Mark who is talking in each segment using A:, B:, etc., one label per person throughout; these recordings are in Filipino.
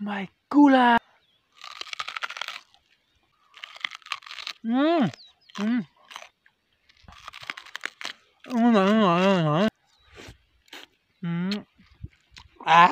A: My gulay. Ah.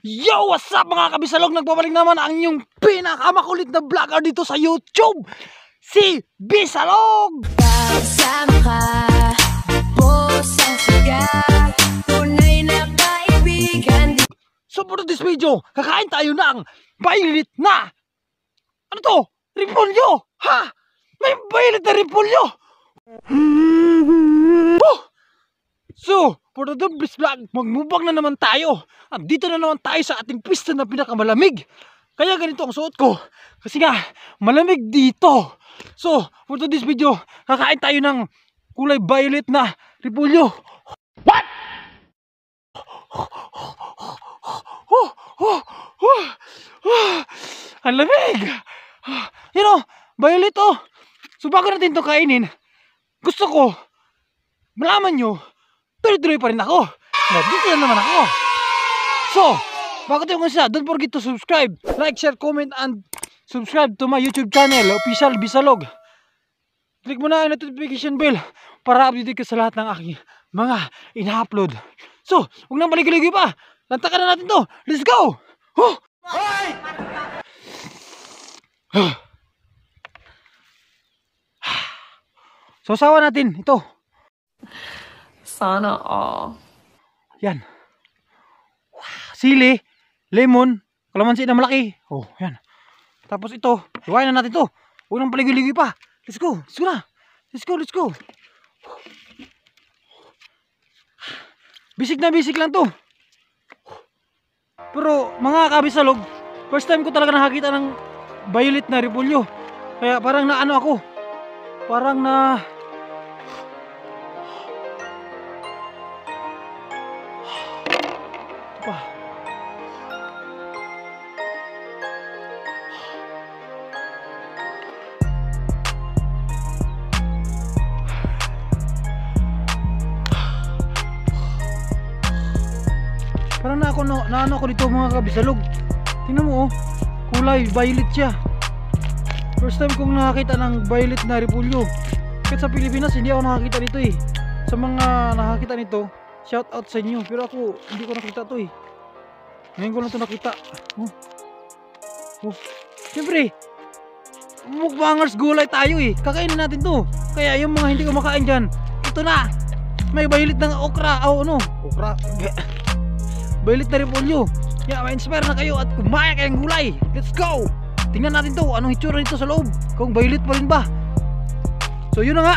A: Yo, what's up mga kabisalog? Nagbabalik naman ang inyong pinakamakulit na vlogger dito sa YouTube, si Bisalog!
B: Kasama ka, pusang siga, tunay na kaibigan.
A: So for this video, kakain tayo ng violet na ano to? Repolyo! Ha? May violet na repolyo! So, for the this vlog, magmubang na naman tayo. Andito na naman tayo sa ating pista na pinakamalamig. Kaya ganito ang suot ko. Kasi nga, malamig dito. So, for this video, kakain tayo ng kulay violet na repolyo. What? Ang lamig. You know, violet oh. So, bago natin ito kainin, gusto ko malaman nyo, tuloy-tuloy pa rin ako. Dito na naman ako. So, bago tayo kasi, don't forget to subscribe, like, share, comment, and subscribe to my YouTube channel, Official Bisalog. Click mo na ang notification bell para update ka sa lahat ng aking mga ina-upload. So, huwag nang paligay-ligay pa. Lantakan na natin to. Let's go! So, sawa natin ito.
B: Sana all.
A: Yan. Wow. Sili, lemon, kalamansi na malaki. Oh, yan. Tapos ito, iwain na natin to. Huwag nang paligay-ligay pa. Let's go. Let's go na. Let's go, let's go. Bisik na bisik lang to. Pero mga kabisalog, first time ko talaga nakakita ng violet na repolyo. Kaya parang naano ako. Parang na parang naano ako dito mga kabisalog. Tingnan mo oh, kulay violet siya. First time kong nakakita ng violet na repolyo. Kahit sa Pilipinas hindi ako nakakita dito eh. Sa mga nakakita nito, shout out sa inyo. Pero ako hindi ko nakita to eh. Ngayon ko lang ito nakita. Siyempre, mukbangers gulay tayo eh. Kakainin natin to. Kaya yung mga hindi kumakain dyan, ito na. May violet ng okra. Oh ano? Okra. Violet na repolyo. Kaya ma-inspire na kayo at kumain kayong gulay. Let's go! Tingnan natin to. Anong hitsura nito sa loob? Kung violet pa rin ba? So yun na nga.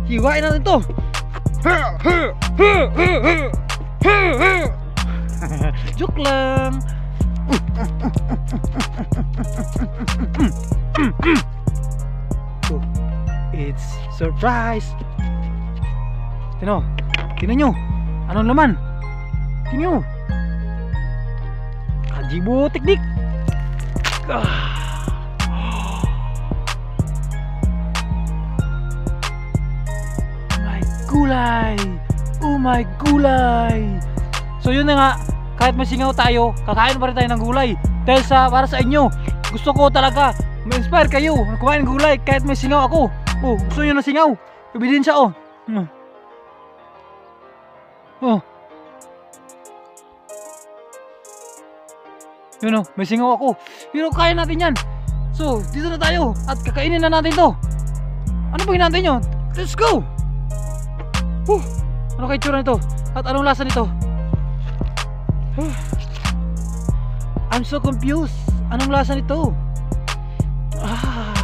A: Hiwain natin to. Joke lang. So, it's surprise. Tingnan nyo. Anong laman? Tingnan nyo. Kajibo teknik. My gulay. Oh my gulay. So yun na nga. Kahit may singaw tayo, kakain pa rin tayo ng gulay. Dahil para sa inyo, gusto ko talaga ma-inspire kayo na kumain ng gulay kahit may singaw ako. Oh, gusto nyo na singaw? Ebidensya oh. Yun o, may singaw ako. Pero kaya natin yan. So, dito na tayo. At kakainin na natin to. Ano ba hinantay nyo? Let's go! Ano kaya itsura nito? At anong lasa nito? I'm so confused. Anong lasa nito? Wow!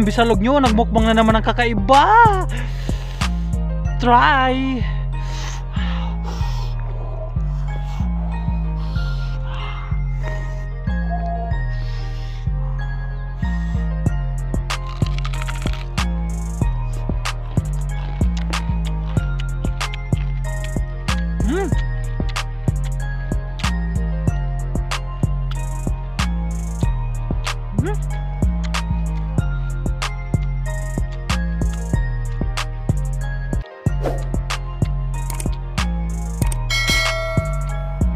A: Bisalog nyo, nagmukbang na naman ang kakaiba. Try. Hmm?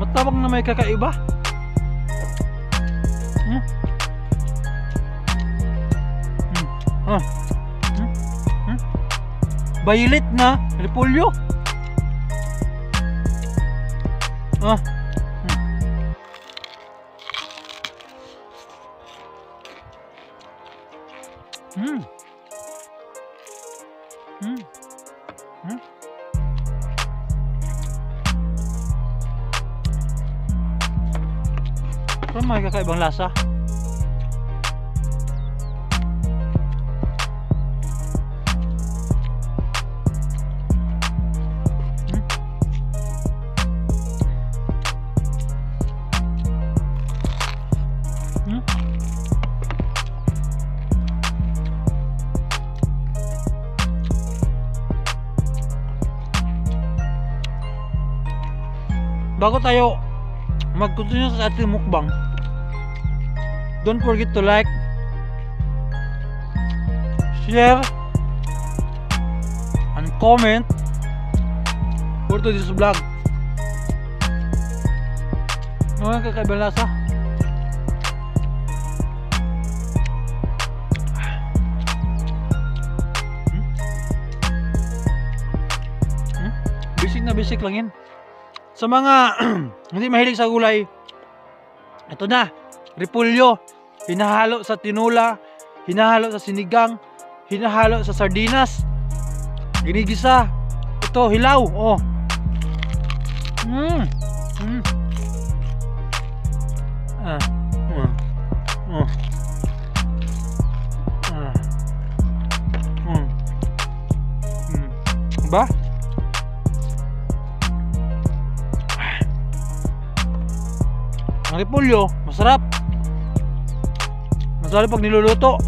A: Matawag na may kakaiba. Hmm? Ah. Violet na repolyo. Ah. Hmm. Hmm. Hmm. Parang may kakaibang lasa. Bago tayo mag-continue sa ating mukbang, don't forget to like, share, and comment for today's vlog. Ano ang kakaibang lasa? Basic na basic lang yan. Sa mga hindi mahilig sa gulay, ito na, repolyo. Hinahalo sa tinula, hinahalo sa sinigang, hinahalo sa sardinas, ginigisa. Ito, hilaw. Oh. Ba? Ang repolyo, masarap. Masarap pag niluluto.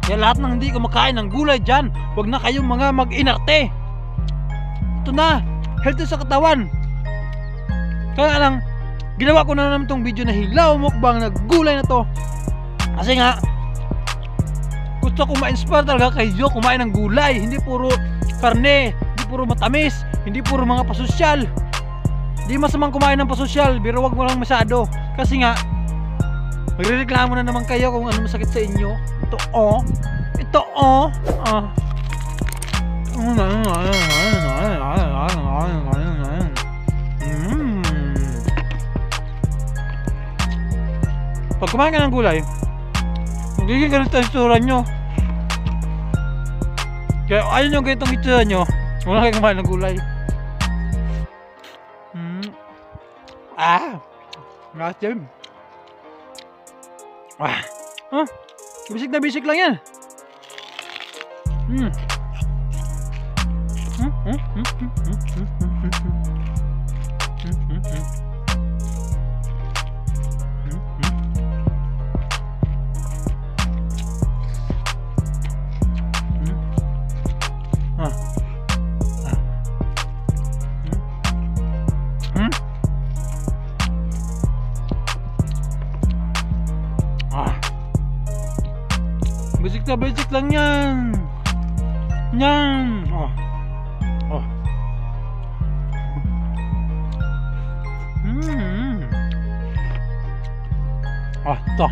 A: Kaya lahat ng hindi kumakain ng gulay dyan, huwag na kayong mga mag-inarte. Ito na, healthy sa katawan. Kaya lang, ginawa ko na naman itong video na hilaw mukbang na gulay na to. Kasi nga, gusto ko ma-inspire talaga kayo kumain ng gulay. Hindi puro karne, hindi puro matamis, hindi puro mga pasosyal. Di masamang kumain ng pasosyal, pero wag mo lang masyado. Kasi nga, magrereklamo na naman kayo kung ano masakit sa inyo. Ito oh. Ito oh. Pag kumain ka ng gulay, magiging ganito ang itsura nyo. Kaya ayaw nyo ganitong itsura nyo, wala kayo kumain ng gulay. Masim. Bisik na bisik lang yan. Basic na basic lang yan. Yan. Ito.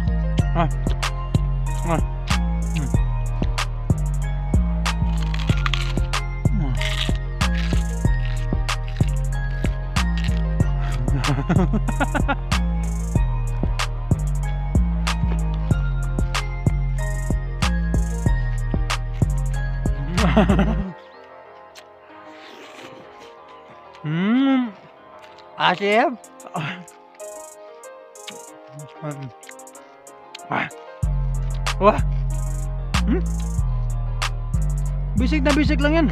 A: Asim. Wah. Bisik na bisik lang yan.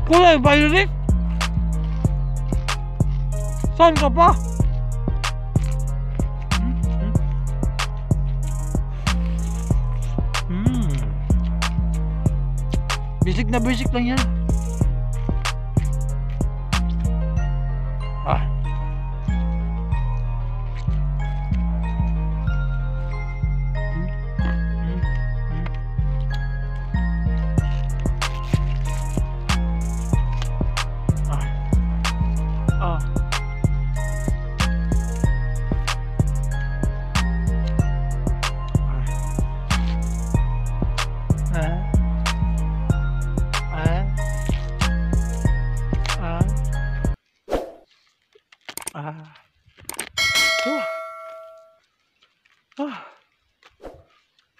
A: Kulay violet. Saan ka pa? Bisik na bisik lang yan. Ah.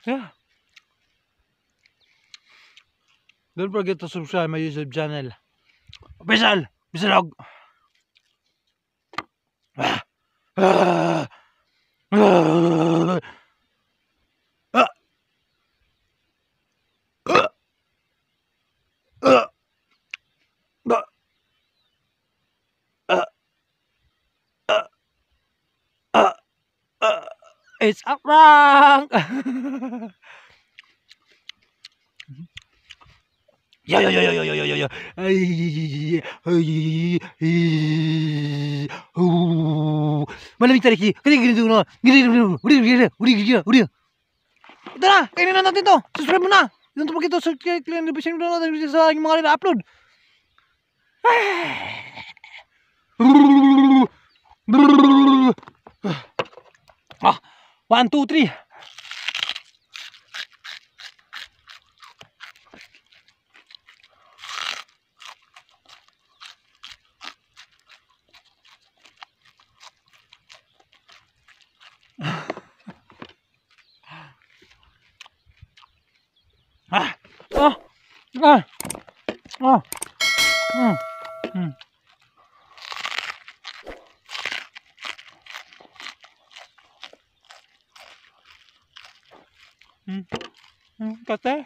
A: Yeah. Don't forget to subscribe my YouTube channel. Bisal! Bisalog! Ah. Ah. Ah. Ah. Ah. Ah. Ah. Ah. Ah. It's a prank! Yo yo yo yo yo yo yo yo yo. Ay, malamig tariki. Ganito na. Ito na, kainin na natin to. Subscribe mo na. Don't forget to subscribe and notification na natin sa aking mga na-upload. Ah, 1, 2, 3. Kate.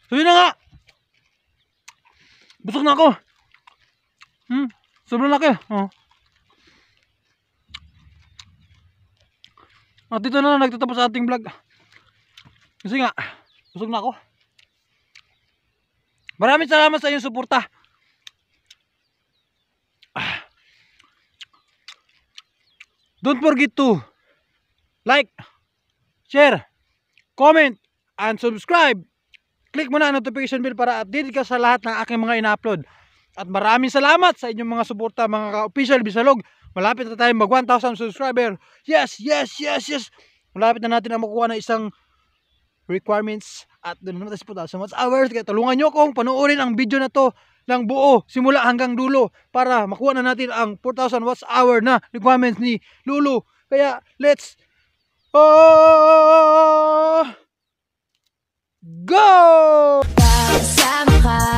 A: So yun na nga. Busog na ako. Sobrang laki. At dito na nagtatapos sa ating vlog. Kasi nga, busog na ako. Maraming salamat sa inyong suporta. Don't forget to like, share, comment, and subscribe. Click mo na ang notification bell para update ka sa lahat ng aking mga ina-upload. At maraming salamat sa inyong mga suporta, mga ka-official Bisalog. Malapit na tayo mag 1,000 subscriber. Yes, yes, yes, yes. Malapit na natin ang makuha ng isang requirements at doon naman tayo sa watch hours. Kaya tulungan nyo akong panoorin ang video na to ng buo simula hanggang dulo para makuha na natin ang 4,000 watch hour na requirements ni Lulu. Kaya let's go!
B: Kasama ka